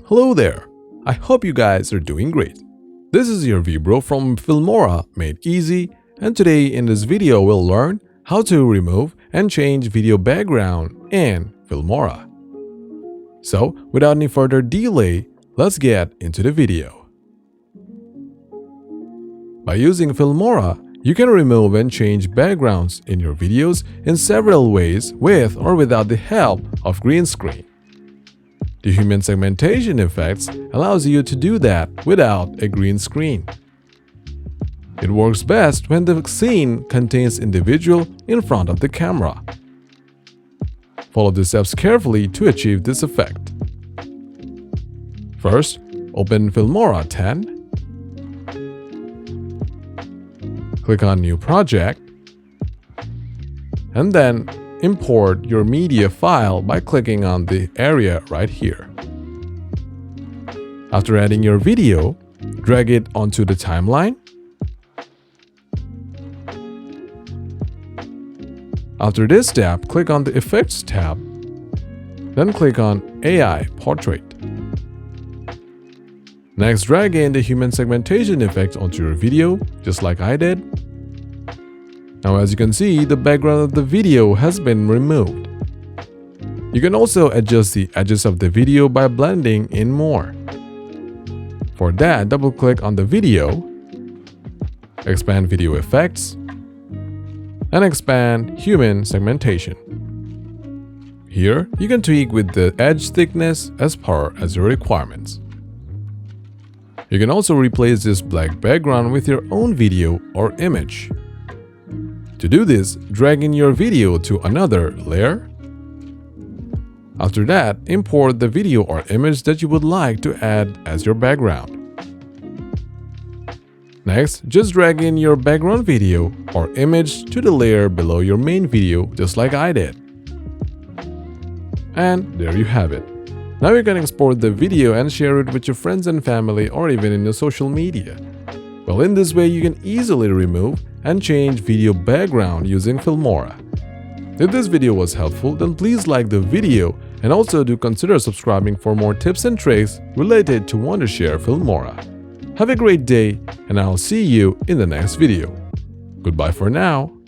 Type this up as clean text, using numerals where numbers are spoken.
Hello there! I hope you guys are doing great. This is your Vibro from Filmora made easy, and today in this video we'll learn how to remove and change video background in Filmora. So without any further delay, let's get into the video. By using Filmora, you can remove and change backgrounds in your videos in several ways with or without the help of green screen. The human segmentation effects allows you to do that without a green screen. It works best when the scene contains individual in front of the camera. Follow the steps carefully to achieve this effect. First, open Filmora 10. Click on New Project, and then import your media file by clicking on the area right here. After adding your video, drag it onto the timeline. After this step, click on the Effects tab, then click on AI Portrait. Next, drag in the human segmentation effect onto your video, just like I did. Now as you can see, the background of the video has been removed. You can also adjust the edges of the video by blending in more. For that, double-click on the video, expand Video Effects, and expand Human Segmentation. Here, you can tweak with the edge thickness as per as your requirements. You can also replace this black background with your own video or image. To do this, drag in your video to another layer. After that, import the video or image that you would like to add as your background. Next, just drag in your background video or image to the layer below your main video, just like I did. And there you have it. Now you can export the video and share it with your friends and family or even in your social media. Well, in this way, you can easily remove and change video background using Filmora. If this video was helpful, then please like the video and also do consider subscribing for more tips and tricks related to Wondershare Filmora. Have a great day, and I'll see you in the next video. Goodbye for now.